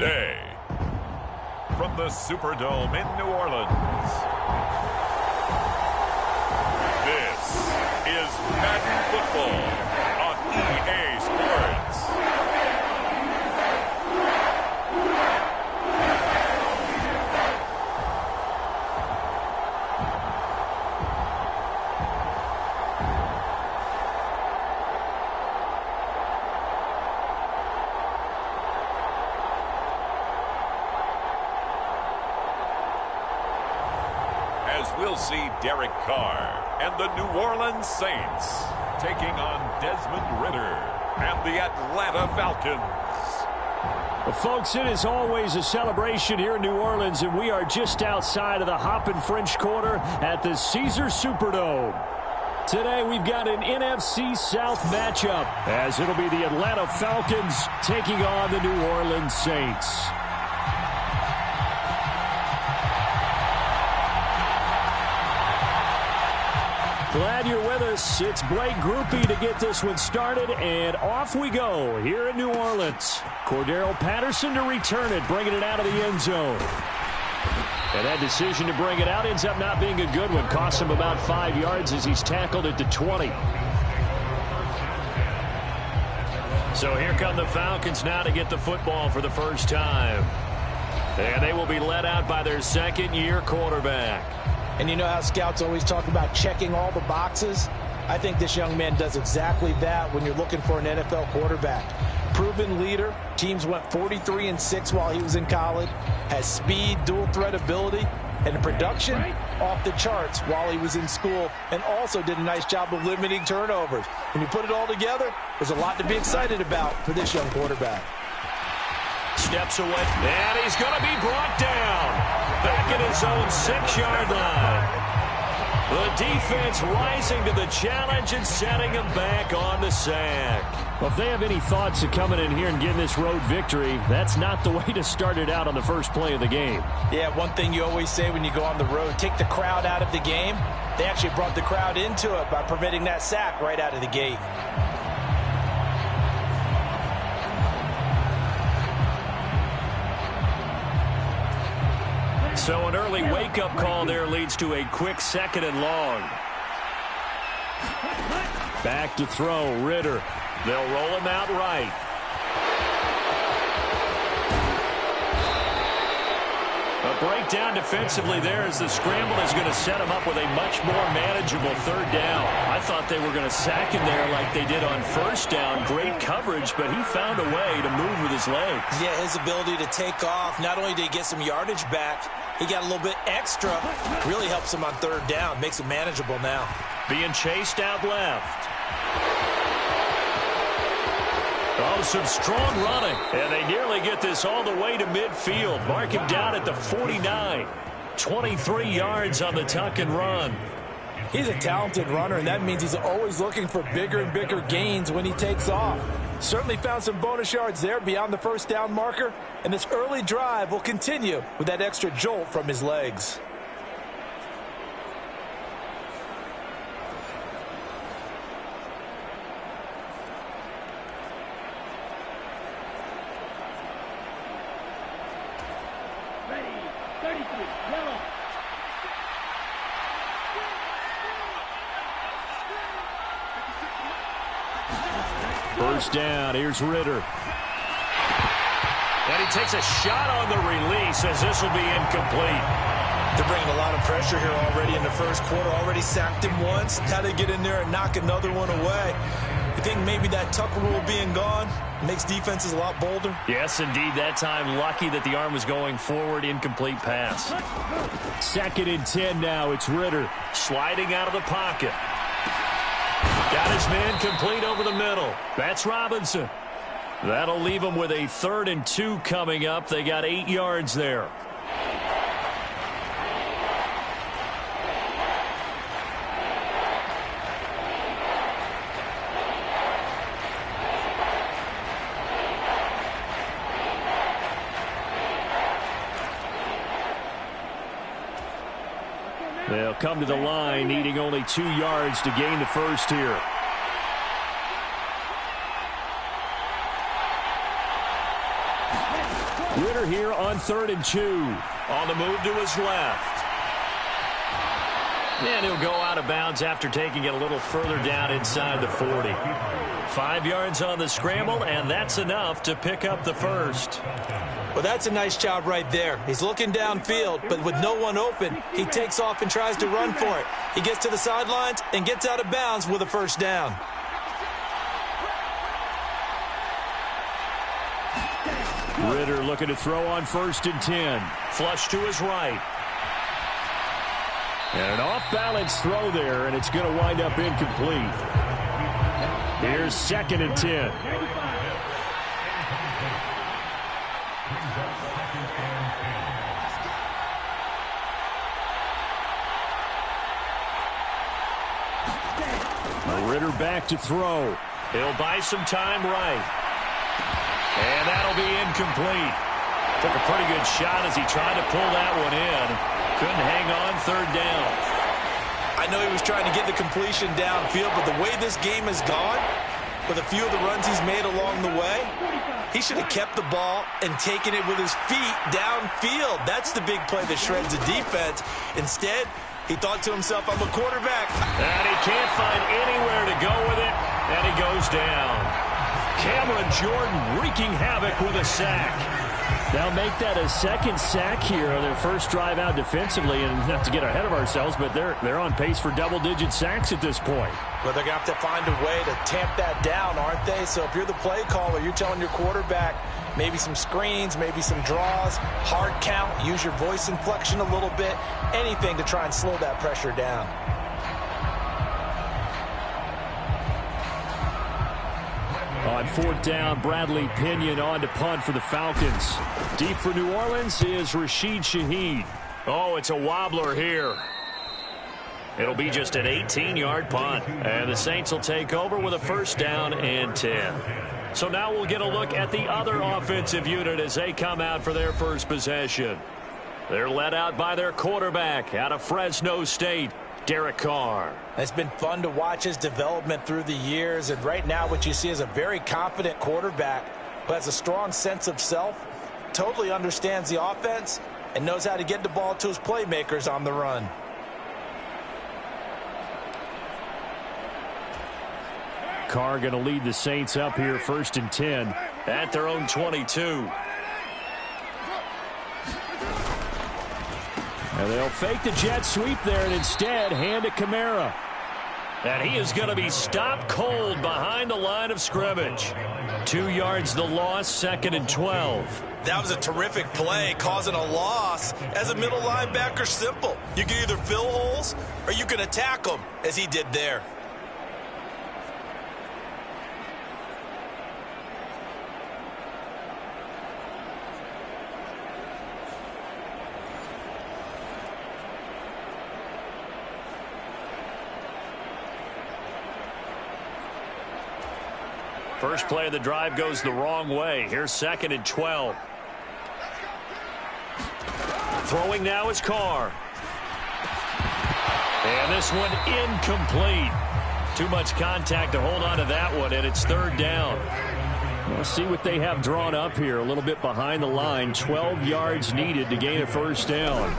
Day. From the Superdome in New Orleans, this is Madden Football on EA Sports. We'll see Derek Carr and the New Orleans Saints taking on Desmond Ridder and the Atlanta Falcons. Well, folks, it is always a celebration here in New Orleans, and we are just outside of the Hoppin' French Quarter at the Caesars Superdome. Today, we've got an NFC South matchup, as it'll be the Atlanta Falcons taking on the New Orleans Saints. Glad you're with us. It's Blake Groupie to get this one started, and off we go here in New Orleans. Cordero Patterson to return it, bringing it out of the end zone. And that decision to bring it out ends up not being a good one. Costs him about 5 yards as he's tackled at the 20. So here come the Falcons now to get the football for the first time. And they will be led out by their second-year quarterback. And you know how scouts always talk about checking all the boxes? I think this young man does exactly that when you're looking for an NFL quarterback. Proven leader. Teams went 43-6 while he was in college. Has speed, dual threat ability, and production off the charts while he was in school. And also did a nice job of limiting turnovers. When you put it all together, there's a lot to be excited about for this young quarterback. Steps away, and he's going to be brought down. Back at his own 6-yard line. The defense rising to the challenge and setting him back on the sack. Well, if they have any thoughts of coming in here and getting this road victory, that's not the way to start it out on the first play of the game. Yeah, one thing you always say when you go on the road, take the crowd out of the game. They actually brought the crowd into it by permitting that sack right out of the gate. So an early wake-up call there leads to a quick 2nd and long. Back to throw, Ridder. They'll roll him out right. A breakdown defensively there as the scramble is going to set him up with a much more manageable 3rd down. I thought they were going to sack him there like they did on 1st down. Great coverage, but he found a way to move with his legs. Yeah, his ability to take off, not only did he get some yardage back, he got a little bit extra. Really helps him on 3rd down. Makes it manageable now. Being chased out left. Oh, some strong running. And they nearly get this all the way to midfield. Mark him down at the 49. 23 yards on the tuck and run. He's a talented runner, and that means he's always looking for bigger and bigger gains when he takes off. Certainly found some bonus yards there beyond the 1st down marker, and this early drive will continue with that extra jolt from his legs. First down, here's Ridder. And he takes a shot on the release as this will be incomplete. They're bringing a lot of pressure here already in the first quarter. Already sacked him once. Now they get in there and knock another one away. I think maybe that tuck rule being gone makes defenses a lot bolder. Yes, indeed. That time, lucky that the arm was going forward. Incomplete pass. 2nd and 10 now. It's Ridder sliding out of the pocket. Got his man complete over the middle. That's Robinson. That'll leave him with a 3rd and 2 coming up. They got 8 yards there. They'll come to the line, needing only 2 yards to gain the first here. Ritter here on 3rd and 2. On the move to his left. And he'll go out of bounds after taking it a little further down inside the 40. 5 yards on the scramble, and that's enough to pick up the first. Well, that's a nice job right there. He's looking downfield, but with no one open, he takes off and tries to run for it. He gets to the sidelines and gets out of bounds with a first down. Ritter looking to throw on 1st and 10. Flush to his right. And an off-balance throw there, and it's going to wind up incomplete. Here's 2nd and 10. Ritter back to throw. He'll buy some time right. And that'll be incomplete. Took a pretty good shot as he tried to pull that one in. Couldn't hang on 3rd down. I know he was trying to get the completion downfield, but the way this game has gone, with a few of the runs he's made along the way, he should have kept the ball and taken it with his feet downfield. That's the big play that shreds the defense. Instead, he thought to himself, I'm a quarterback. And he can't find anywhere to go with it, and he goes down. Cameron Jordan wreaking havoc with a sack. They'll make that a 2nd sack here on their first drive out defensively, and not to get ahead of ourselves, but they're on pace for double-digit sacks at this point. Well, they're going to have to find a way to tamp that down, aren't they? So if you're the play caller, you're telling your quarterback maybe some screens, maybe some draws, hard count, use your voice inflection a little bit, anything to try and slow that pressure down. On 4th down, Bradley Pinion on to punt for the Falcons. Deep for New Orleans is Rashid Shaheed. Oh, it's a wobbler here. It'll be just an 18-yard punt. And the Saints will take over with a 1st down and 10. So now we'll get a look at the other offensive unit as they come out for their first possession. They're led out by their quarterback out of Fresno State, Derek Carr. It's been fun to watch his development through the years, and right now what you see is a very confident quarterback who has a strong sense of self, totally understands the offense, and knows how to get the ball to his playmakers on the run. Carr going to lead the Saints up here 1st and 10 at their own 22. And they'll fake the jet sweep there and instead hand it Kamara. And he is going to be stopped cold behind the line of scrimmage. 2 yards the loss, 2nd and 12. That was a terrific play, causing a loss. As a middle linebacker, simple. You can either fill holes or you can attack them, as he did there. First play of the drive goes the wrong way. Here's 2nd and 12. Throwing now is Carr. And this one incomplete. Too much contact to hold on to that one, and it's 3rd down. We'll see what they have drawn up here. A little bit behind the line. 12 yards needed to gain a 1st down.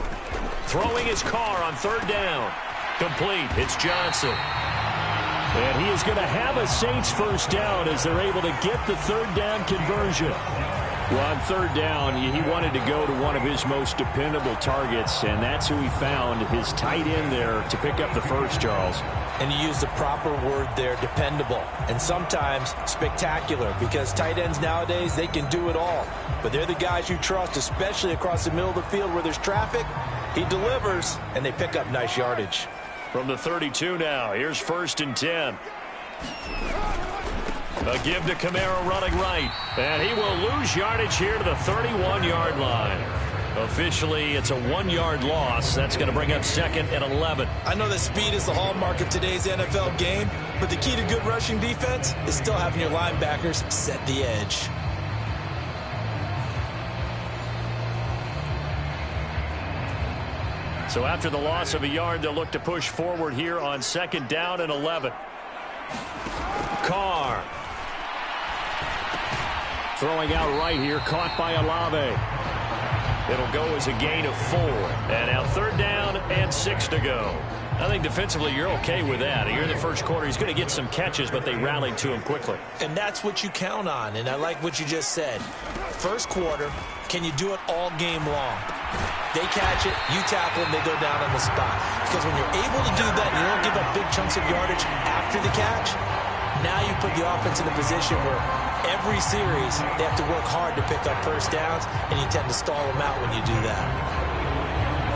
Throwing is Carr on 3rd down. Complete. It's Johnson. And he is going to have a Saints 1st down as they're able to get the 3rd down conversion. Well, on 3rd down, he wanted to go to one of his most dependable targets, and that's who he found, his tight end there, to pick up the first, Charles. And you use the proper word there, dependable, and sometimes spectacular, because tight ends nowadays, they can do it all. But they're the guys you trust, especially across the middle of the field where there's traffic. He delivers, and they pick up nice yardage. From the 32 now, here's 1st and 10. A give to Kamara running right. And he will lose yardage here to the 31-yard line. Officially, it's a 1-yard loss. That's going to bring up 2nd and 11. I know that speed is the hallmark of today's NFL game, but the key to good rushing defense is still having your linebackers set the edge. So after the loss of a yard, they'll look to push forward here on 2nd down and 11. Carr. Throwing out right here, caught by Olave. It'll go as a gain of 4. And now 3rd down and 6 to go. I think defensively you're okay with that. Here in the first quarter, he's going to get some catches, but they rallied to him quickly. And that's what you count on, and I like what you just said. First quarter, can you do it all game long? They catch it, you tackle them, they go down on the spot. Because when you're able to do that, you don't give up big chunks of yardage after the catch, now you put the offense in a position where every series they have to work hard to pick up first downs, and you tend to stall them out when you do that.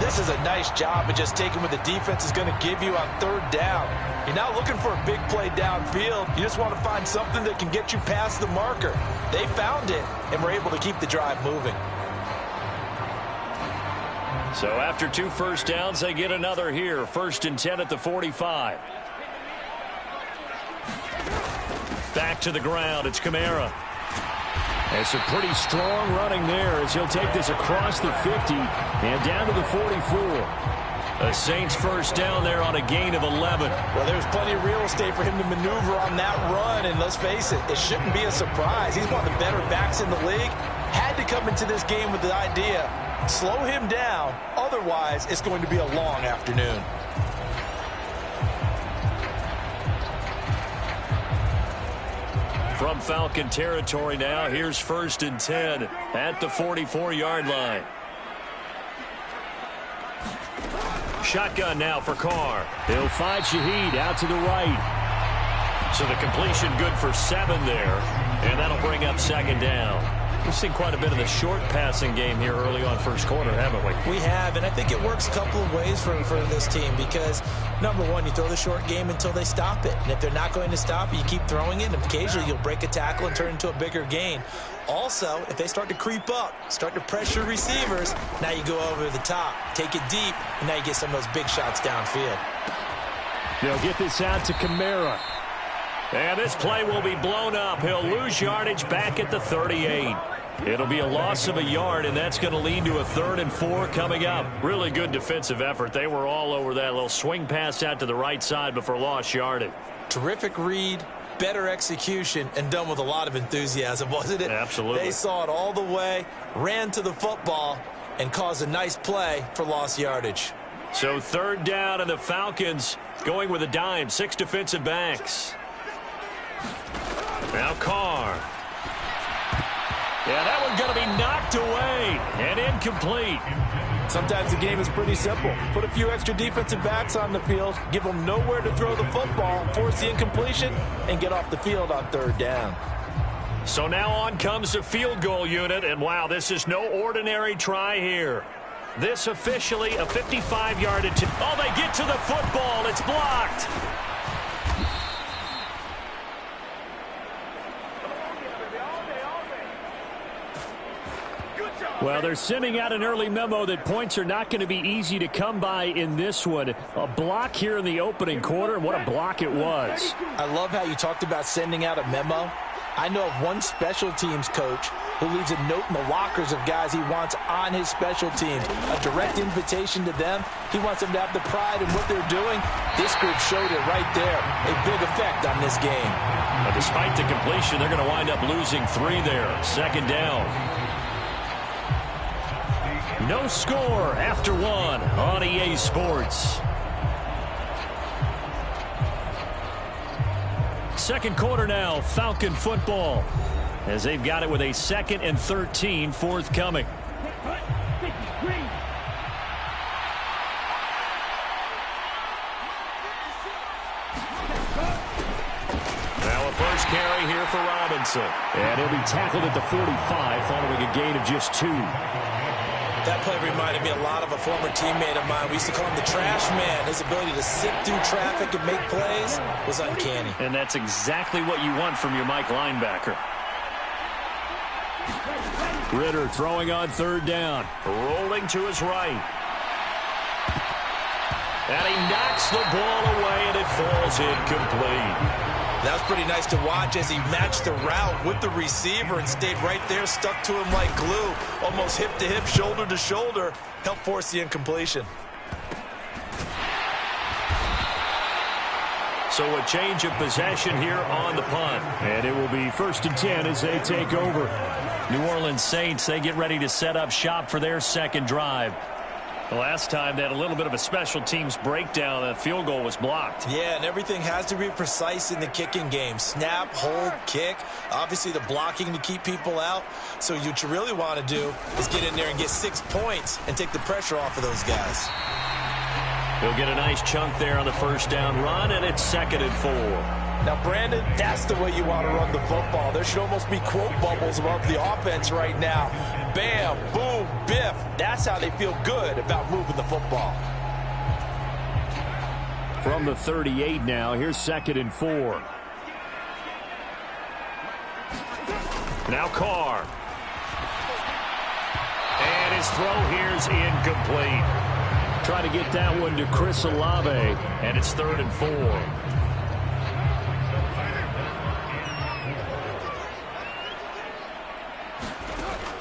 This is a nice job of just taking what the defense is going to give you on 3rd down. You're not looking for a big play downfield. You just want to find something that can get you past the marker. They found it and were able to keep the drive moving. So after 2 first downs, they get another here. 1st and 10 at the 45. Back to the ground. It's Kamara. It's a pretty strong running there as he'll take this across the 50 and down to the 44. The Saints first down there on a gain of 11. Well, there's plenty of real estate for him to maneuver on that run, and let's face it, it shouldn't be a surprise. He's one of the better backs in the league. Had to come into this game with the idea, slow him down, otherwise it's going to be a long afternoon. From Falcon territory now, here's 1st and 10 at the 44-yard line. Shotgun now for Carr. He'll find Shaheed out to the right. So the completion good for 7 there, and that'll bring up 2nd down. We've seen quite a bit of the short passing game here early on first quarter, haven't we? We have, and I think it works a couple of ways for this team because, number one, you throw the short game until they stop it. And if they're not going to stop it, you keep throwing it, and occasionally you'll break a tackle and turn it into a bigger gain. Also, if they start to creep up, start to pressure receivers, now you go over the top, take it deep, and now you get some of those big shots downfield. They'll get this out to Kamara. And this play will be blown up. He'll lose yardage back at the 38. It'll be a loss of a yard, and that's going to lead to a 3rd and 4 coming up. Really good defensive effort. They were all over that little swing pass out to the right side before lost yardage. Terrific read, better execution, and done with a lot of enthusiasm, wasn't it? Absolutely. They saw it all the way, ran to the football, and caused a nice play for lost yardage. So 3rd down, and the Falcons going with a dime. 6 defensive backs. Now Carr. Yeah, that one's going to be knocked away and incomplete. Sometimes the game is pretty simple. Put a few extra defensive backs on the field, give them nowhere to throw the football, force the incompletion, and get off the field on 3rd down. So now on comes the field goal unit, and wow, this is no ordinary try here. This officially a 55-yard attempt. Oh, they get to the football. It's blocked. Well, they're sending out an early memo that points are not going to be easy to come by in this one. A block here in the opening quarter, and what a block it was. I love how you talked about sending out a memo. I know of one special teams coach who leaves a note in the lockers of guys he wants on his special teams. A direct invitation to them. He wants them to have the pride in what they're doing. This group showed it right there. A big effect on this game. But despite the completion, they're going to wind up losing 3 there. 2nd down. No score after 1 on EA Sports. 2nd quarter now, Falcon football, as they've got it with a 2nd and 13 forthcoming. Now a first carry here for Robinson. And he'll be tackled at the 45 following a gain of just 2. That play reminded me a lot of a former teammate of mine. We used to call him the trash man. His ability to sit through traffic and make plays was uncanny. And that's exactly what you want from your Mike linebacker. Ritter throwing on 3rd down. Rolling to his right. And he knocks the ball away, and it falls incomplete. That was pretty nice to watch as he matched the route with the receiver and stayed right there, stuck to him like glue, almost hip to hip, shoulder to shoulder, helped force the incompletion. So So a change of possession here on the punt. And it will be 1st and 10 as they take over. New Orleans Saints, they get ready to set up shop for their second drive. The last time they had a little bit of a special teams breakdown. That field goal was blocked. Yeah, and everything has to be precise in the kicking game. Snap, hold, kick. Obviously the blocking to keep people out. So what you really want to do is get in there and get 6 points and take the pressure off of those guys. He'll get a nice chunk there on the first down run, and it's 2nd and 4. Now, Brandon, that's the way you want to run the football. There should almost be quote bubbles above the offense right now. Bam, boom, biff. That's how they feel good about moving the football. From the 38 now, here's 2nd and 4. Now Carr. And his throw here's incomplete. Try to get that one to Chris Olave. And it's 3rd and 4.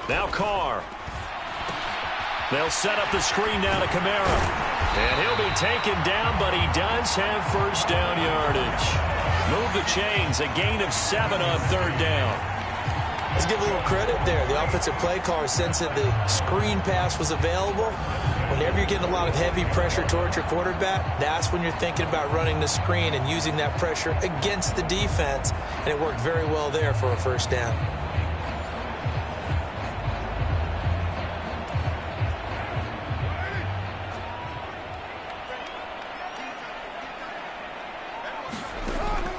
Now Carr. They'll set up the screen now to Kamara. And he'll be taken down, but he does have first down yardage. Move the chains, a gain of 7 on 3rd down. Let's give a little credit there. The offensive play caller sensed that the screen pass was available. Whenever you're getting a lot of heavy pressure towards your quarterback, that's when you're thinking about running the screen and using that pressure against the defense. And it worked very well there for a first down.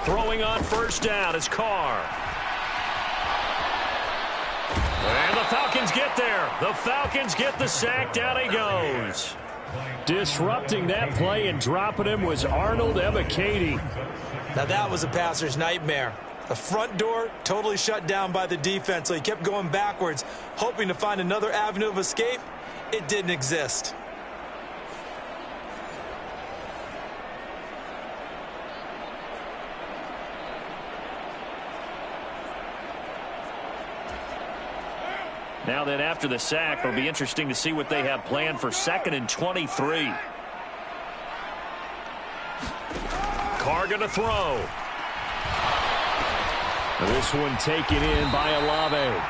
Throwing on first down is Carr. And the Falcons get there. The Falcons get the sack. Down he goes. Disrupting that play and dropping him was Arnold Ebiketie. Now that was a passer's nightmare. The front door totally shut down by the defense, so he kept going backwards, hoping to find another avenue of escape. It didn't exist. Now then, after the sack, it'll be interesting to see what they have planned for 2nd and 23. Carr going to throw. This one taken in by Olave.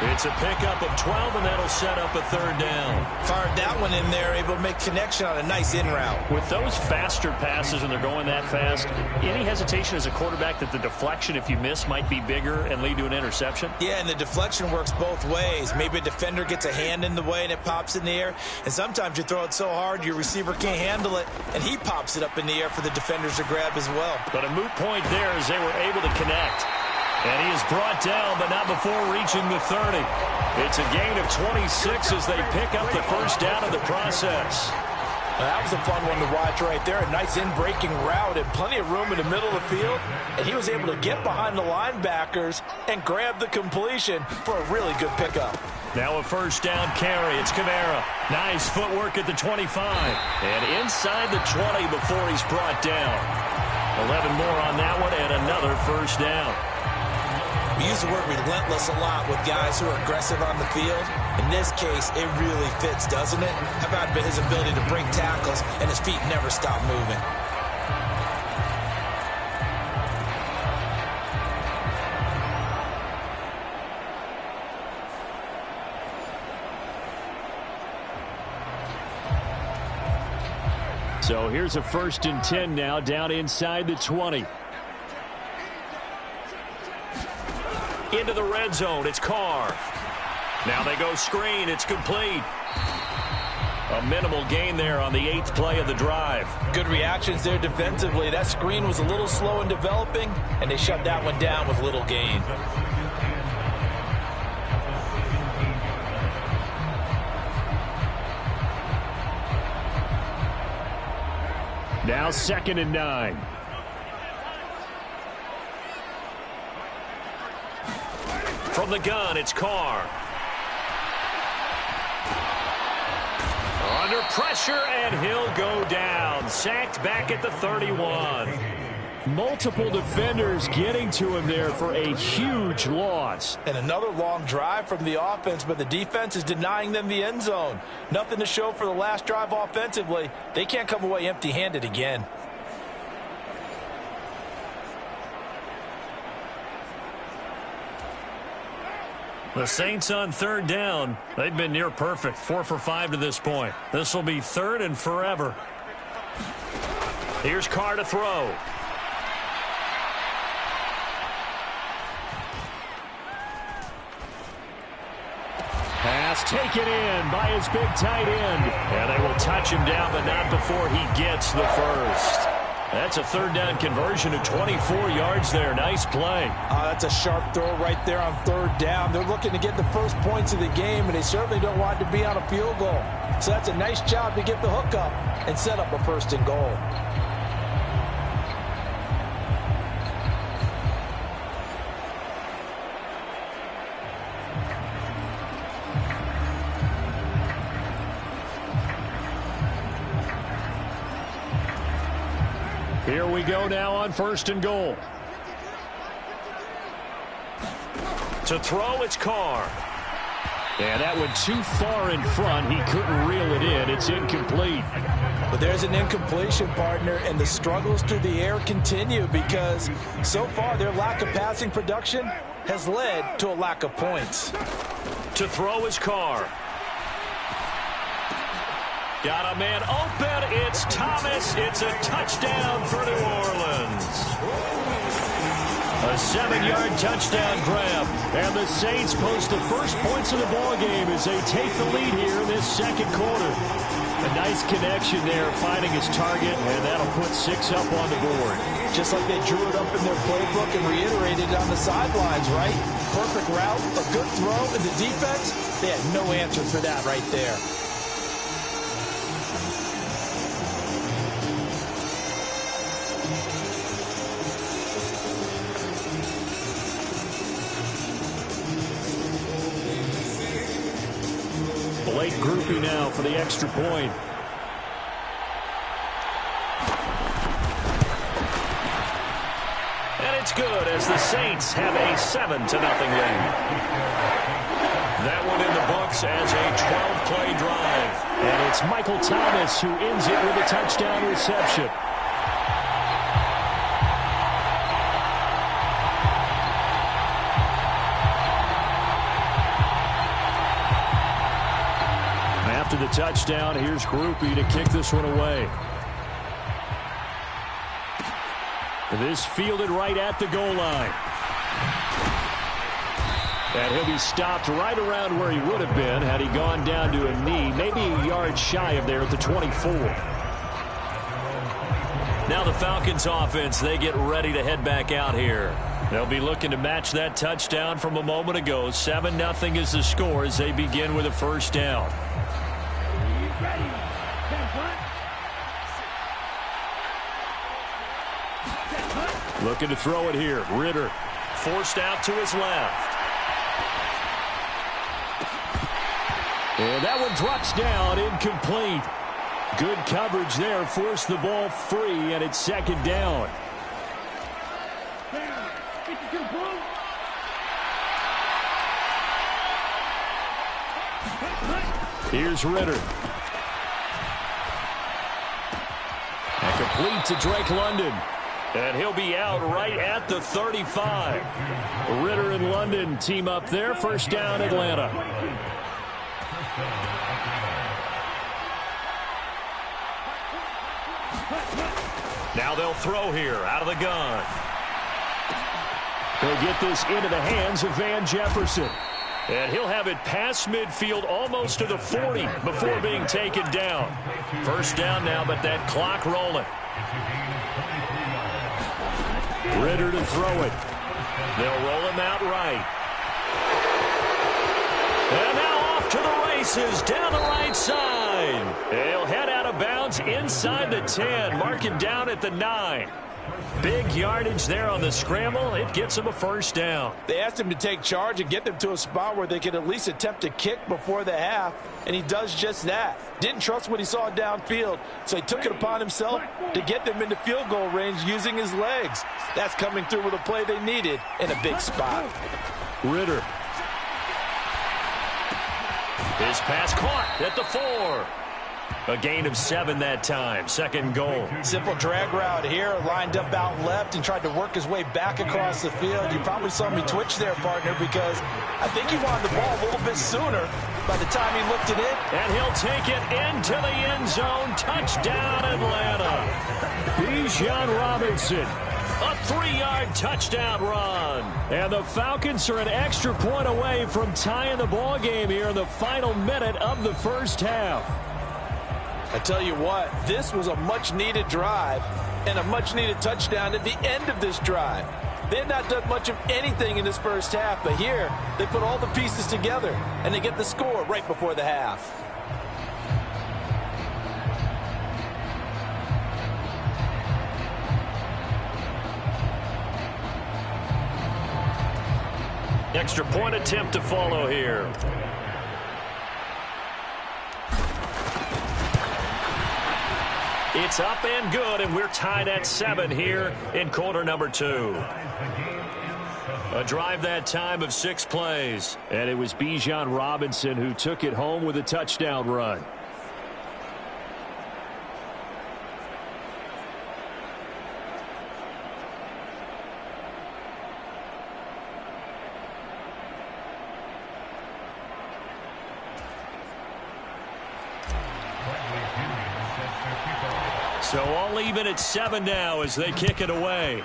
It's a pickup of 12, and that'll set up a 3rd down. Fired that one in there, able to make connection on a nice in route. With those faster passes when they're going that fast, any hesitation as a quarterback that the deflection, if you miss, might be bigger and lead to an interception? Yeah, and the deflection works both ways. Maybe a defender gets a hand in the way and it pops in the air. And sometimes you throw it so hard your receiver can't handle it, and he pops it up in the air for the defenders to grab as well. But a moot point there as they were able to connect. And he is brought down, but not before reaching the 30. It's a gain of 26 as they pick up the first down in the process. Now, that was a fun one to watch right there. A nice in-breaking route and plenty of room in the middle of the field. And he was able to get behind the linebackers and grab the completion for a really good pickup. Now a first down carry. It's Kamara. Nice footwork at the 25. And inside the 20 before he's brought down. 11 more on that one and another first down. We use the word relentless a lot with guys who are aggressive on the field. In this case, it really fits, doesn't it? How about his ability to break tackles and his feet never stop moving? So here's a 1st and 10 now, down inside the 20. Into the red zone, it's Carr. Now they go screen, it's complete. A minimal gain there on the 8th play of the drive. Good reactions there defensively. That screen was a little slow in developing, and they shut that one down with little gain. Now 2nd and 9. From the gun, it's Carr. Under pressure, and he'll go down. Sacked back at the 31. Multiple defenders getting to him there for a huge loss. And another long drive from the offense, but the defense is denying them the end zone. Nothing to show for the last drive offensively. They can't come away empty-handed again. The Saints on third down. They've been near perfect, 4 for 5 to this point. This will be third and forever. Here's Carr to throw. Pass taken in by his big tight end. And they will touch him down, but not before he gets the first. That's a third down conversion of 24 yards there. Nice play. That's a sharp throw right there on third down. They're looking to get the first points of the game, and they certainly don't want to be on a field goal. So that's a nice job to get the hook up and set up a first and goal. Here we go now on first and goal. To throw, it's Carr. And that went too far in front. He couldn't reel it in. It's incomplete. But there's an incompletion, partner, and the struggles through the air continue because so far their lack of passing production has led to a lack of points. To throw is Carr. Got a man open. It's Thomas. It's a touchdown for New Orleans. A 7-yard touchdown grab. And the Saints post the first points of the ballgame as they take the lead here in this second quarter. A nice connection there, finding his target, and that'll put 6 up on the board. Just like they drew it up in their playbook and reiterated on the sidelines, right? Perfect route, a good throw, and the defense, they had no answer for that right there. Late groupie now for the extra point. And it's good as the Saints have a 7-0 lead. That one in the books as a 12-play drive. And it's Michael Thomas who ends it with a touchdown reception. After the touchdown, here's Groupie to kick this one away. This fielded right at the goal line. And he'll be stopped right around where he would have been had he gone down to a knee, maybe a yard shy of there at the 24. Now the Falcons offense, they get ready to head back out here. They'll be looking to match that touchdown from a moment ago. 7-0 is the score as they begin with a first down. Looking to throw it here. Ritter. Forced out to his left. And that one drops down, incomplete. Good coverage there. Forced the ball free, and it's second down. Here's Ritter. And complete to Drake London. And he'll be out right at the 35. Ritter and London team up there. First down, Atlanta. Now they'll throw here out of the gun. They'll get this into the hands of Van Jefferson. And he'll have it past midfield almost to the 40 before being taken down. First down now, but that clock rolling. Ritter to throw it. They'll roll him out right. And now off to the races down the right side. He'll head out of bounds inside the 10. Mark it down at the 9. Big yardage there on the scramble. It gets him a first down. They asked him to take charge and get them to a spot where they could at least attempt to kick before the half, and he does just that. Didn't trust what he saw downfield, so he took it upon himself to get them into field goal range using his legs. That's coming through with a play they needed in a big spot. Ritter. His pass caught at the 4. A gain of 7 that time. Second goal. Simple drag route here, lined up out left and tried to work his way back across the field. You probably saw me twitch there, partner, because I think he wanted the ball a little bit sooner by the time he looked it in. And he'll take it into the end zone. Touchdown, Atlanta. Bijan Robinson. A 3-yard touchdown run. And the Falcons are an extra point away from tying the ball game here in the final minute of the first half. I tell you what, this was a much-needed drive and a much-needed touchdown at the end of this drive. They had not done much of anything in this first half, but here they put all the pieces together, and they get the score right before the half. Extra point attempt to follow here. It's up and good, and we're tied at 7 here in quarter number 2. A drive that time of 6 plays. And it was Bijan Robinson who took it home with a touchdown run. So all even at 7 now as they kick it away.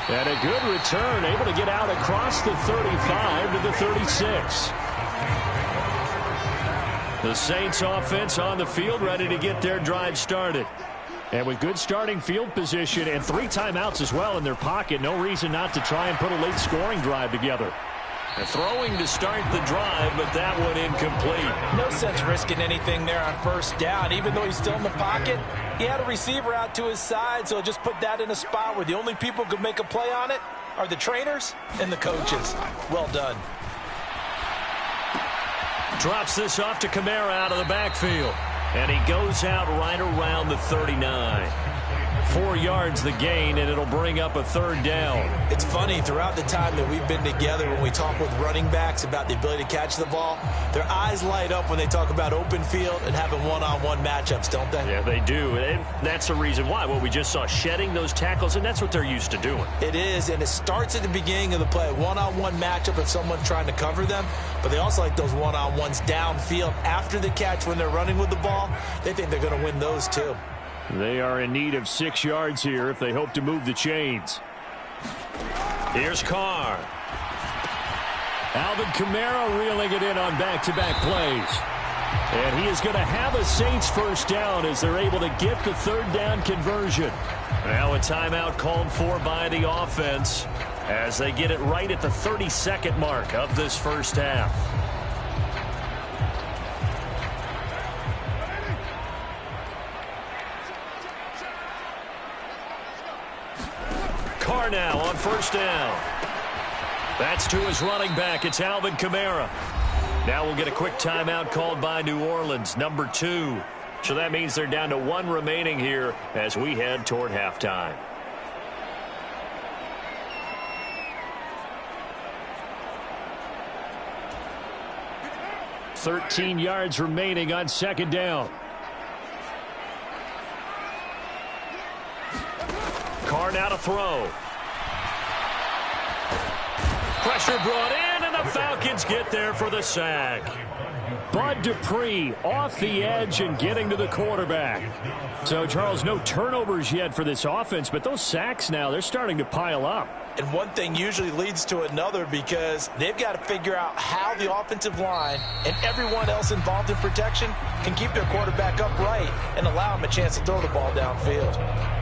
And a good return, able to get out across the 35 to the 36. The Saints offense on the field, ready to get their drive started. And with good starting field position and 3 timeouts as well in their pocket, no reason not to try and put a late scoring drive together. Throwing to start the drive, but that one incomplete. No sense risking anything there on first down. Even though he's still in the pocket, he had a receiver out to his side, so just put that in a spot where the only people who could make a play on it are the trainers and the coaches. Well done. Drops this off to Kamara out of the backfield. And he goes out right around the 39. 4 yards the gain, and it'll bring up a 3rd down. It's funny, throughout the time that we've been together, when we talk with running backs about the ability to catch the ball, their eyes light up when they talk about open field and having one-on-one matchups, don't they? Yeah, they do, and that's the reason why. Well, we just saw shedding those tackles, and that's what they're used to doing. It is, and it starts at the beginning of the play, one-on-one matchup if someone's trying to cover them, but they also like those one-on-ones downfield after the catch when they're running with the ball. They think they're going to win those too. They are in need of 6 yards here if they hope to move the chains. Here's Carr. Alvin Kamara reeling it in on back-to-back plays. And he is going to have a Saints first down as they're able to get the 3rd down conversion. Now a timeout called for by the offense as they get it right at the 32nd mark of this first half. Carr now on first down. That's to his running back. It's Alvin Kamara. Now we'll get a quick timeout called by New Orleans, number 2. So that means they're down to 1 remaining here as we head toward halftime. $13 yards remaining on 2nd down. Carr now to throw. Pressure brought in, and the Falcons get there for the sack. Bud Dupree off the edge and getting to the quarterback. So, Charles, no turnovers yet for this offense, but those sacks now, they're starting to pile up. And one thing usually leads to another because they've got to figure out how the offensive line and everyone else involved in protection can keep their quarterback upright and allow him a chance to throw the ball downfield.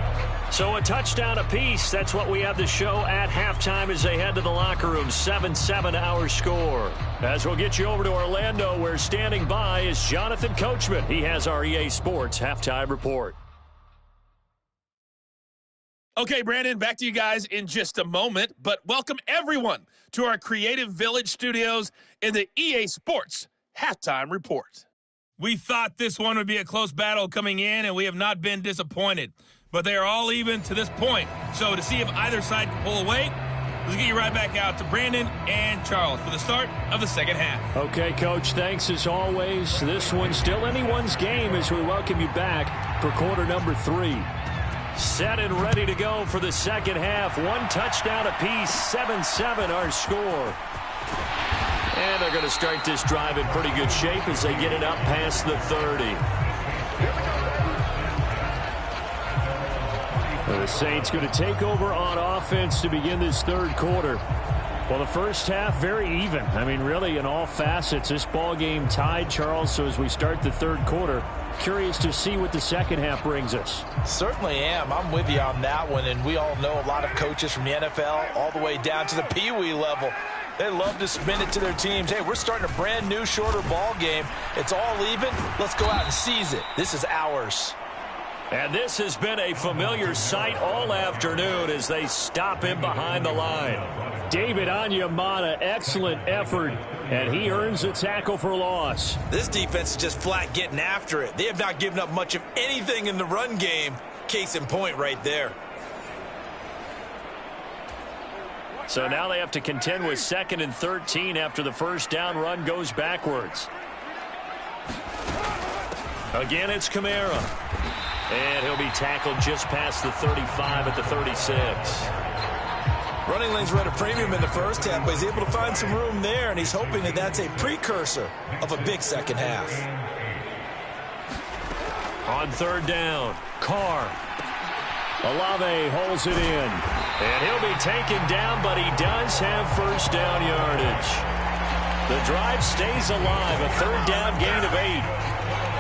So a touchdown apiece. That's what we have to show at halftime as they head to the locker room. 7-7 our score. As we'll get you over to Orlando, where standing by is Jonathan Coachman. He has our EA Sports halftime report. Okay, Brandon, back to you guys in just a moment, but welcome everyone to our Creative Village studios in the EA Sports halftime report. We thought this one would be a close battle coming in, and we have not been disappointed. But they are all even to this point. So to see if either side can pull away, Let's get you right back out to Brandon and Charles for the start of the second half. Okay, Coach, thanks as always. This one's still anyone's game as we welcome you back for quarter number 3. Set and ready to go for the second half. One touchdown apiece, 7-7 our score. And they're going to start this drive in pretty good shape as they get it up past the 30. The Saints going to take over on offense to begin this third quarter. Well, the first half, very even. I mean, really, in all facets, this ball game tied, Charles. So as we start the third quarter, curious to see what the second half brings us. Certainly am. I'm with you on that one. And we all know a lot of coaches from the NFL all the way down to the Pee-wee level. They love to spin it to their teams. Hey, we're starting a brand new, shorter ball game. It's all even. Let's go out and seize it. This is ours. And this has been a familiar sight all afternoon as they stop him behind the line. David Onyemata, excellent effort, and he earns a tackle for loss. This defense is just flat getting after it. They have not given up much of anything in the run game. Case in point right there. So now they have to contend with 2nd and 13 after the first down run goes backwards. Again, it's Kamara. And he'll be tackled just past the 35 at the 36. Running lanes were at a premium in the first half, but he's able to find some room there, and he's hoping that that's a precursor of a big second half. On third down, Carr. Olave holds it in. And he'll be taken down, but he does have first down yardage. The drive stays alive, a third down gain of 8.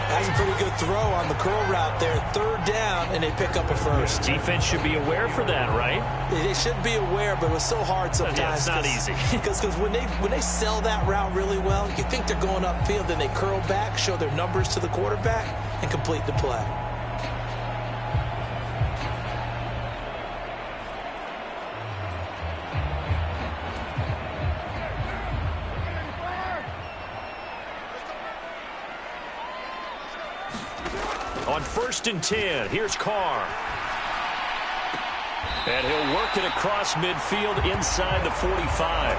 That's a pretty good throw on the curl route there. Third down, and they pick up a first. Defense should be aware for that, right? They should be aware, but it was so hard sometimes. Yeah, it's not easy. Because when they sell that route really well, you think they're going upfield, then they curl back, show their numbers to the quarterback, and complete the play. On 1st and 10, here's Carr. And he'll work it across midfield inside the 45.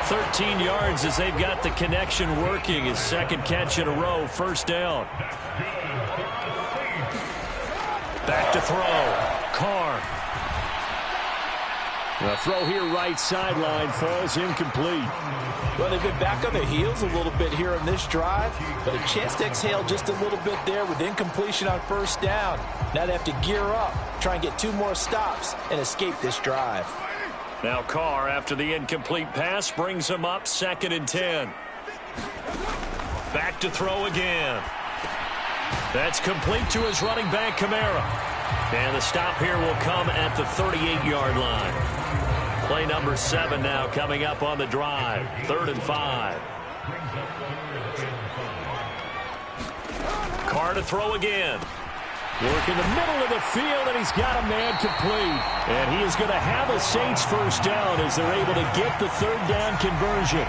13 yards as they've got the connection working. His second catch in a row, first down. Back to throw. Carr. The throw here right sideline falls incomplete. Well, they've been back on their heels a little bit here on this drive, but a chance to exhale just a little bit there with incompletion on first down. Now they have to gear up, try and get 2 more stops, and escape this drive. Now Carr, after the incomplete pass, brings him up 2nd and 10. Back to throw again. That's complete to his running back, Kamara. And the stop here will come at the 38-yard line. Play number 7 now coming up on the drive. 3rd and 5. Carr to throw again. Work in the middle of the field, and he's got a man complete. And he is going to have a Saints first down as they're able to get the 3rd down conversion.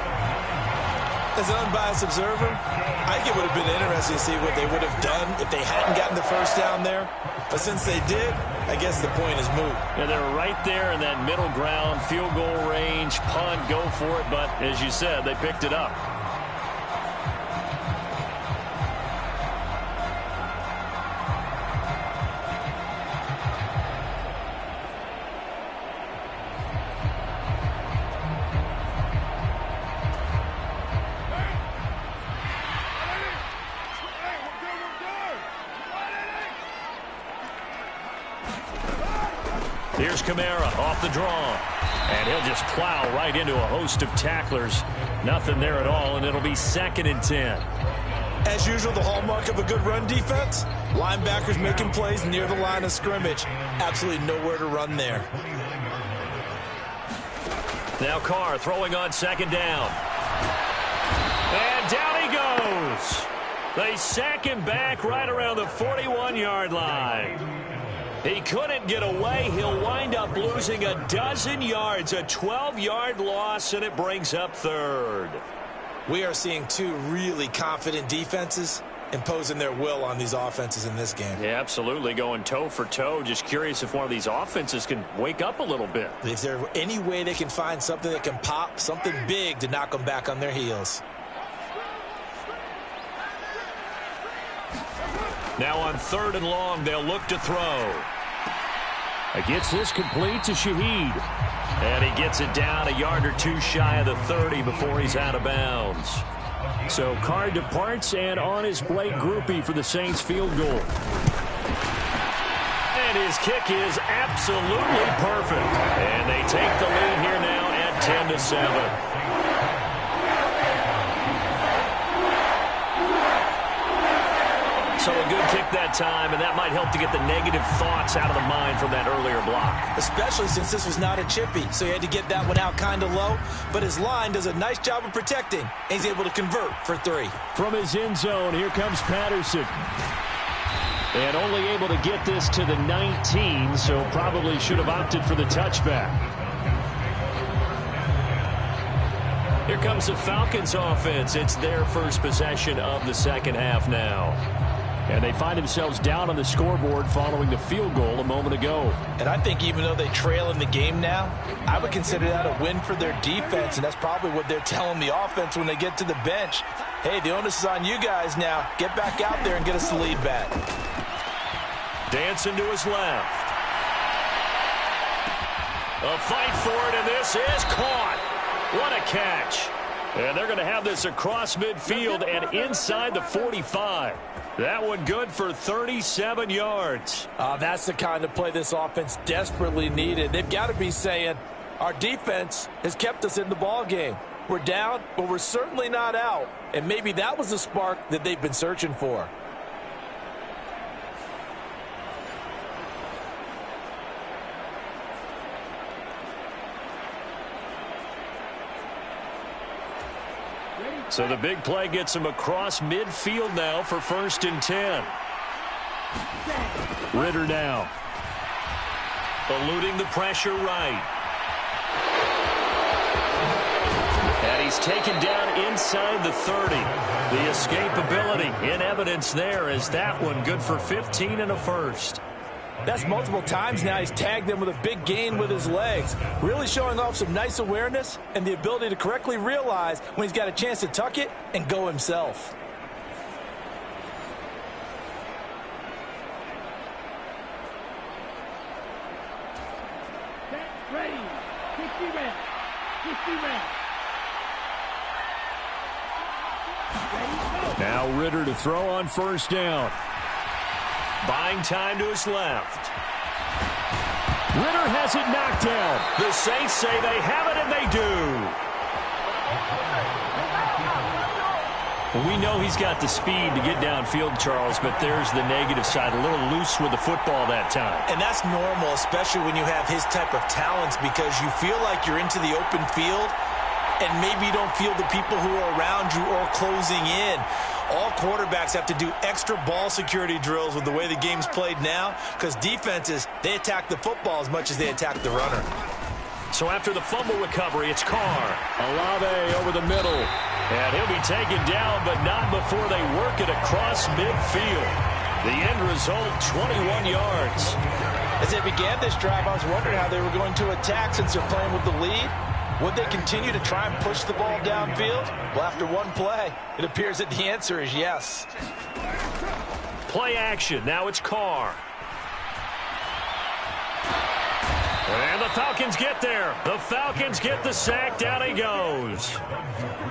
As an unbiased observer, I think it would have been interesting to see what they would have done if they hadn't gotten the first down there. But since they did, I guess the point is moot. Yeah, they're right there in that middle ground, field goal range, punt, go for it. But as you said, they picked it up. Here's Kamara off the draw. And he'll just plow right into a host of tacklers. Nothing there at all, and it'll be 2nd and 10. As usual, the hallmark of a good run defense, linebackers making plays near the line of scrimmage. Absolutely nowhere to run there. Now Carr throwing on 2nd down. And down he goes. They sack him back right around the 41-yard line. He couldn't get away. He'll wind up losing a dozen yards, a 12-yard loss, and it brings up 3rd. We are seeing 2 really confident defenses imposing their will on these offenses in this game. Yeah, absolutely, going toe for toe. Just curious if one of these offenses can wake up a little bit. Is there any way they can find something that can pop, something big to knock them back on their heels? Now on 3rd and long, they'll look to throw. Gets this complete to Shaheed. And he gets it down a yard or two shy of the 30 before he's out of bounds. So Carr departs, and on his Blake Groupie for the Saints field goal. And his kick is absolutely perfect. And they take the lead here now at 10-7. So a good kick that time, and that might help to get the negative thoughts out of the mind from that earlier block. Especially since this was not a chippy, so he had to get that one out kind of low. But his line does a nice job of protecting, and he's able to convert for 3. From his end zone, here comes Patterson. And only able to get this to the 19, so probably should have opted for the touchback. Here comes the Falcons offense. It's their first possession of the second half now. And they find themselves down on the scoreboard following the field goal a moment ago. And I think even though they trail in the game now, I would consider that a win for their defense, and that's probably what they're telling the offense when they get to the bench. Hey, the onus is on you guys now. Get back out there and get us the lead back. Dancing to his left. A fight for it, and this is caught. What a catch. And they're going to have this across midfield and inside the 45. That one good for 37 yards. That's the kind of play this offense desperately needed. They've got to be saying, our defense has kept us in the ball game. We're down, but we're certainly not out. And maybe that was the spark that they've been searching for. So the big play gets him across midfield now for 1st and 10. Ritter now. Eluding the pressure right. And he's taken down inside the 30. The escapability in evidence there as that one good for 15 and a first. That's multiple times now he's tagged them with a big gain with his legs. Really showing off some nice awareness and the ability to correctly realize when he's got a chance to tuck it and go himself. Ready. 60 reps. 60 reps. Now Ritter to throw on 1st down. Buying time to his left. Ritter has it knocked down. The Saints say they have it, and they do. Well, we know he's got the speed to get downfield, Charles, but there's the negative side. A little loose with the football that time. And that's normal, especially when you have his type of talents, because you feel like you're into the open field and maybe you don't feel the people who are around you or closing in. All quarterbacks have to do extra ball security drills with the way the game's played now, because defenses, they attack the football as much as they attack the runner. So after the fumble recovery, it's Carr. Olave over the middle. And he'll be taken down, but not before they work it across midfield. The end result, 21 yards. As they began this drive, I was wondering how they were going to attack since they're playing with the lead. Would they continue to try and push the ball downfield? Well, after one play, it appears that the answer is yes. Play action. Now it's Carr. And the Falcons get there. The Falcons get the sack. Down he goes.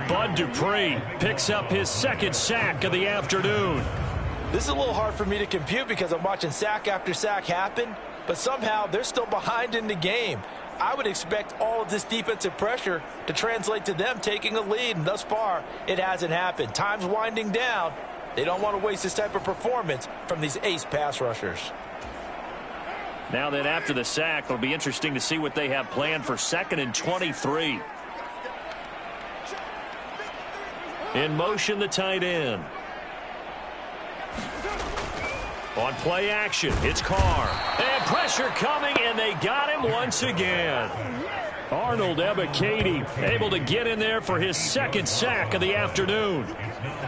Bud Dupree picks up his 2nd sack of the afternoon. This is a little hard for me to compute because I'm watching sack after sack happen, but somehow they're still behind in the game. I would expect all of this defensive pressure to translate to them taking a lead, and thus far, it hasn't happened. Time's winding down. They don't want to waste this type of performance from these ace pass rushers. Now then, after the sack, it'll be interesting to see what they have planned for 2nd and 23. In motion, the tight end. On play action, it's Carr. And pressure coming, and they got him once again. Arnold Ebiketie able to get in there for his second sack of the afternoon.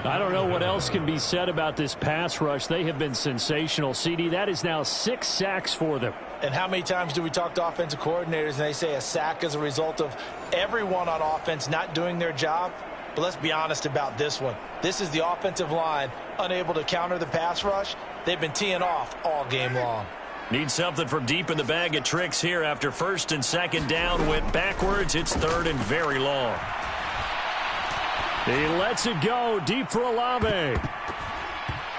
I don't know what else can be said about this pass rush. They have been sensational, CD. That is now 6 sacks for them. And how many times do we talk to offensive coordinators and they say a sack is a result of everyone on offense not doing their job? But let's be honest about this one. This is the offensive line unable to counter the pass rush. They've been teeing off all game long. Need something from deep in the bag of tricks here after first and second down went backwards. It's third and very long. He lets it go deep for Olave. And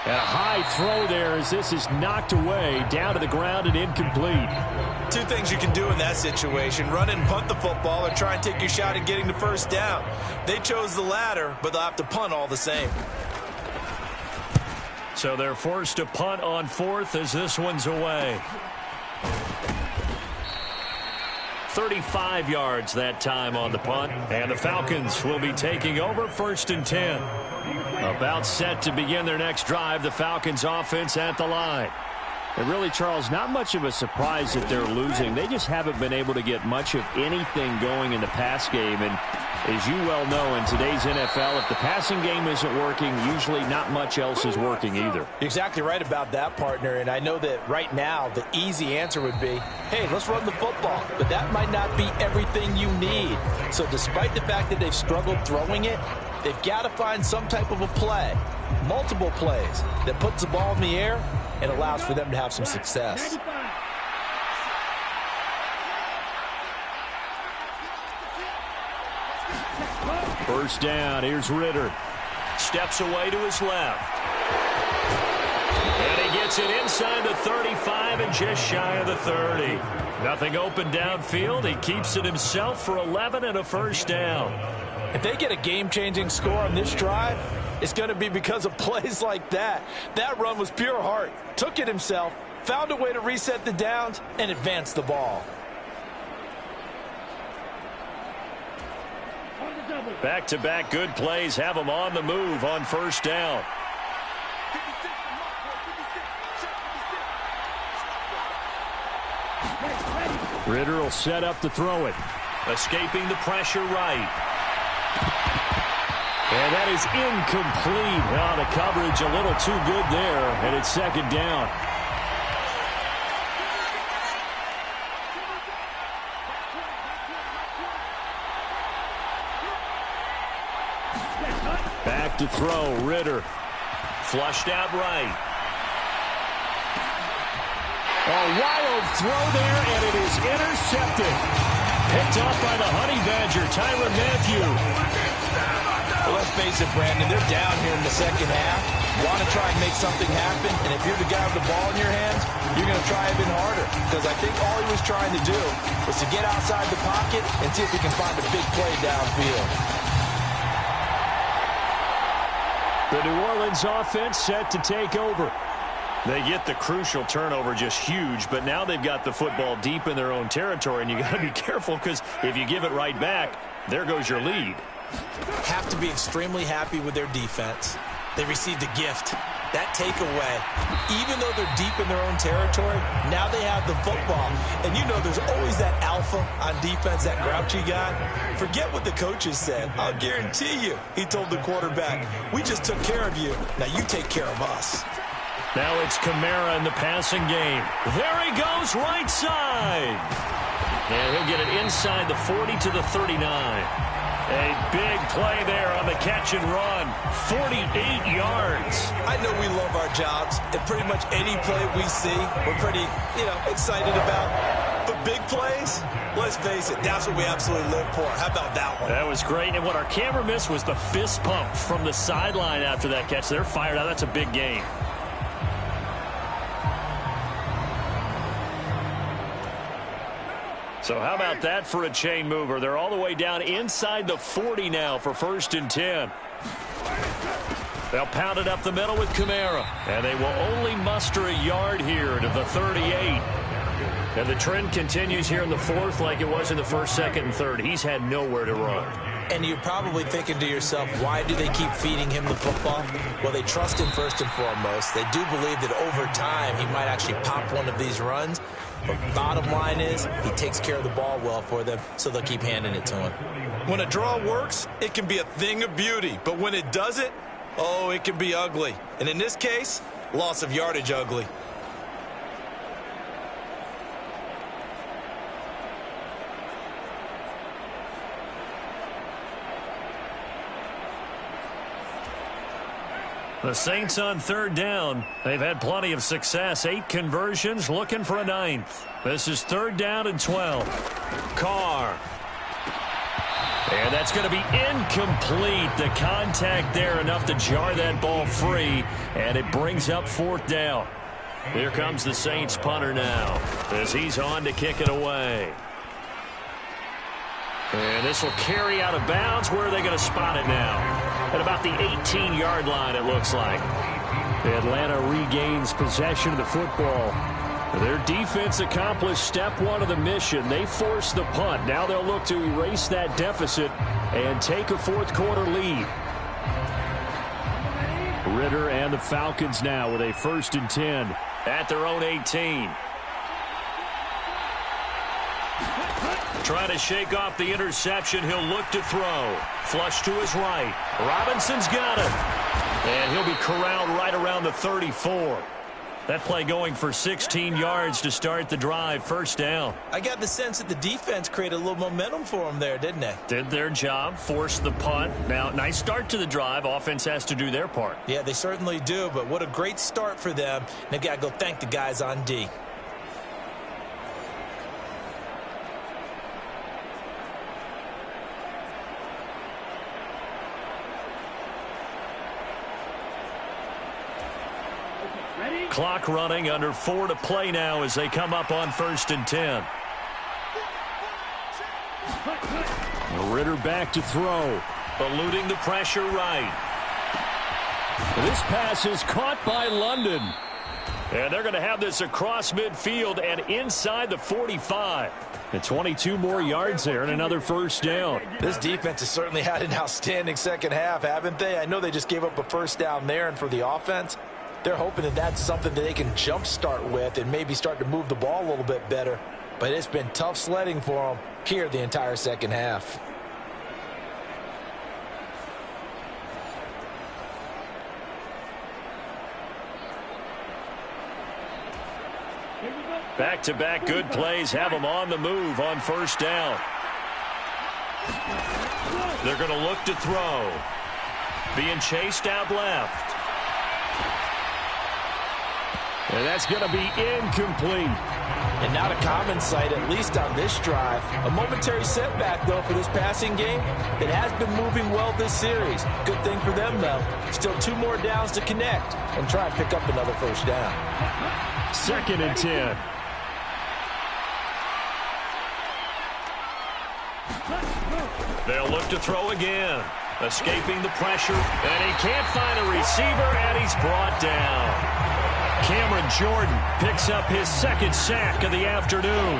a high throw there as this is knocked away down to the ground and incomplete. Two things you can do in that situation: run and punt the football, or try and take your shot at getting the first down. They chose the latter, but they'll have to punt all the same. So they're forced to punt on fourth as this one's away. 35 yards that time on the punt. And the Falcons will be taking over first and 10. About set to begin their next drive. The Falcons offense at the line. And really, Charles, not much of a surprise that they're losing. They just haven't been able to get much of anything going in the pass game. And as you well know, in today's NFL, if the passing game isn't working, usually not much else is working either. You're exactly right about that, partner. And I know that right now the easy answer would be, hey, let's run the football. But that might not be everything you need. So despite the fact that they've struggled throwing it, they've got to find some type of a play, multiple plays, that puts the ball in the air and allows for them to have some success. First down, here's Ritter. Steps away to his left. And he gets it inside the 35 and just shy of the 30. Nothing open downfield. He keeps it himself for 11 and a first down. If they get a game-changing score on this drive, it's going to be because of plays like that. That run was pure heart. Took it himself, found a way to reset the downs, and advance the ball. Back-to-back good plays have him on the move on first down. Ritter will set up to throw it. Escaping the pressure right. And that is incomplete. Oh, the coverage a little too good there, and it's second down. Back to throw, Ritter. Flushed out right. A wild throw there, and it is intercepted. Picked off by the Honey Badger, Tyrann Mathieu. Well, let's face it, Brandon, they're down here in the second half. Want to try and make something happen, and if you're the guy with the ball in your hands, you're going to try even harder. Because I think all he was trying to do was to get outside the pocket and see if he can find a big play downfield. The New Orleans offense set to take over. They get the crucial turnover, just huge, but now they've got the football deep in their own territory, and you got to be careful because if you give it right back, there goes your lead. Have to be extremely happy with their defense. They received a gift. That takeaway, even though they're deep in their own territory, now they have the football. And you know there's always that alpha on defense, that grouchy guy. Forget what the coaches said. I'll guarantee you, he told the quarterback, we just took care of you. Now you take care of us. Now it's Kamara in the passing game. There he goes, right side. And he'll get it inside the 40 to the 39. A big play there on the catch and run. 48 yards. I know we love our jobs, and pretty much any play we see, we're pretty, excited about. But big plays, let's face it, that's what we absolutely live for. How about that one? That was great, and what our camera missed was the fist pump from the sideline after that catch. They're fired out. That's a big game. So how about that for a chain mover? They're all the way down inside the 40 now for first and 10. They'll pound it up the middle with Kamara. And they will only muster a yard here to the 38. And the trend continues here in the fourth like it was in the first, second, and third. He's had nowhere to run. And you're probably thinking to yourself, why do they keep feeding him the football? Well, they trust him first and foremost. They do believe that over time he might actually pop one of these runs. But bottom line is, he takes care of the ball well for them, so they'll keep handing it to him. When a draw works, it can be a thing of beauty. But when it doesn't, oh, it can be ugly. And in this case, loss of yardage ugly. The Saints on third down. They've had plenty of success. 8 conversions, looking for a 9th. This is 3rd down and 12. Carr. And that's going to be incomplete. The contact there enough to jar that ball free, and it brings up 4th down. Here comes the Saints punter now as he's on to kick it away. And this will carry out of bounds. Where are they going to spot it now? At about the 18-yard line, it looks like. Atlanta regains possession of the football. Their defense accomplished step 1 of the mission. They forced the punt. Now they'll look to erase that deficit and take a 4th quarter lead. Ritter and the Falcons now with a 1st and 10 at their own 18. Trying to shake off the interception. He'll look to throw. Flush to his right. Robinson's got it. And he'll be corralled right around the 34. That play going for 16 yards to start the drive. 1st down. I got the sense that the defense created a little momentum for them there, didn't they? Did their job, forced the punt. Now, nice start to the drive. Offense has to do their part. Yeah, they certainly do, but what a great start for them. They've got to go thank the guys on D. Clock running, under 4 to play now as they come up on 1st and 10. Ritter back to throw. Eluding the pressure right. This pass is caught by London. And they're going to have this across midfield and inside the 45. And 22 more yards there and another 1st down. This defense has certainly had an outstanding second half, haven't they? I know they just gave up a 1st down there, and for the offense, they're hoping that that's something that they can jumpstart with and maybe start to move the ball a little bit better. But it's been tough sledding for them here the entire second half. Back-to-back good plays have them on the move on 1st down. They're going to look to throw. Being chased out left. And that's going to be incomplete. And not a common sight, at least on this drive. A momentary setback, though, for this passing game that has been moving well this series. Good thing for them, though. Still 2 more downs to connect and try and pick up another 1st down. 2nd and 10. They'll look to throw again. Escaping the pressure. And he can't find a receiver, and he's brought down. Cameron Jordan picks up his 2nd sack of the afternoon.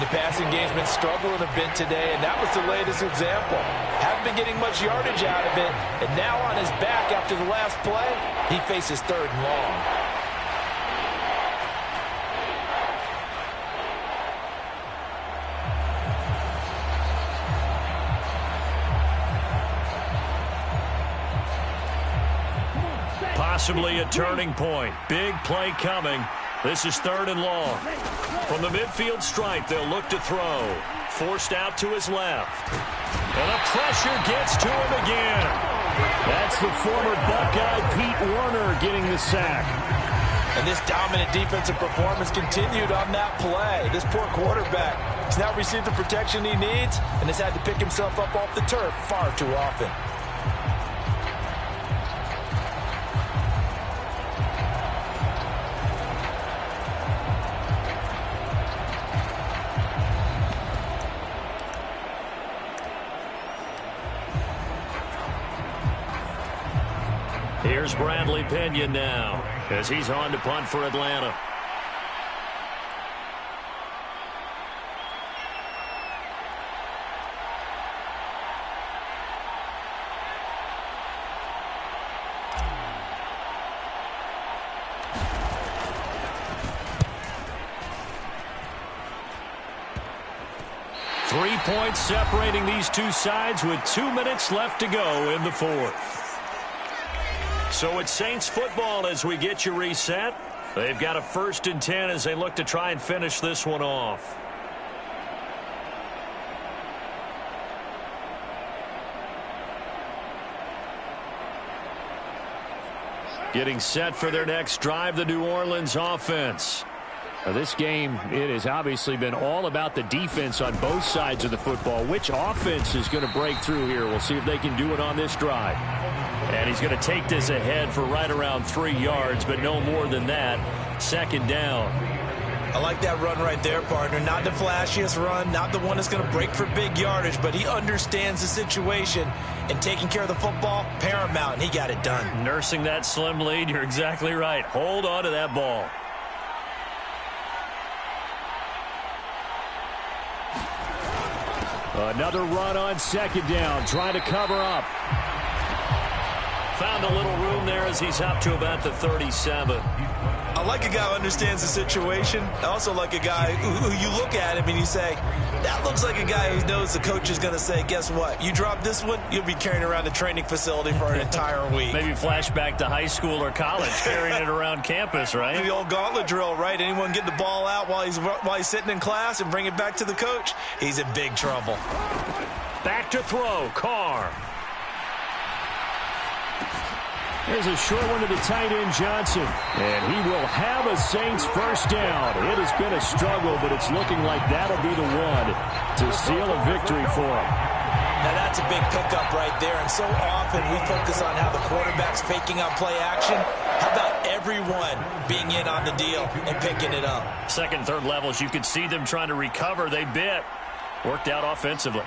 The passing game's been struggling a bit today, and that was the latest example. Haven't been getting much yardage out of it, and now on his back after the last play, he faces 3rd and long. Possibly a turning point. Big play coming. This is 3rd and long. From the midfield stripe, they'll look to throw. Forced out to his left. And the pressure gets to him again. That's the former Buckeye Pete Werner getting the sack. And this dominant defensive performance continued on that play. This poor quarterback has now received the protection he needs and has had to pick himself up off the turf far too often. Here's Bradley Pinion now as he's on to punt for Atlanta. 3 points separating these two sides with 2 minutes left to go in the fourth. So it's Saints football as we get you reset. They've got a 1st and 10 as they look to try and finish this one off. Getting set for their next drive, the New Orleans offense. Now this game, it has obviously been all about the defense on both sides of the football. Which offense is going to break through here? We'll see if they can do it on this drive. And he's going to take this ahead for right around 3 yards, but no more than that. 2nd down. I like that run right there, partner. Not the flashiest run, not the one that's going to break for big yardage, but he understands the situation, and taking care of the football, paramount, and he got it done. Nursing that slim lead, you're exactly right. Hold on to that ball. Another run on 2nd down, trying to cover up. Found a little room there as he's up to about the 37. I like a guy who understands the situation. I also like a guy who you look at him and you say, that looks like a guy who knows the coach is going to say, guess what? You drop this one, you'll be carrying around the training facility for an entire week. Maybe flashback to high school or college, carrying it around campus, right? The old gauntlet drill, right? Anyone get the ball out while he's sitting in class and bring it back to the coach? He's in big trouble. Back to throw, Carr. There's a short one to the tight end, Johnson. And he will have a Saints 1st down. It has been a struggle, but it's looking like that'll be the one to seal a victory for him. Now that's a big pickup right there. And so often we focus on how the quarterback's faking out play action. How about everyone being in on the deal and picking it up? 2nd, 3rd levels, you could see them trying to recover. They bit. Worked out offensively.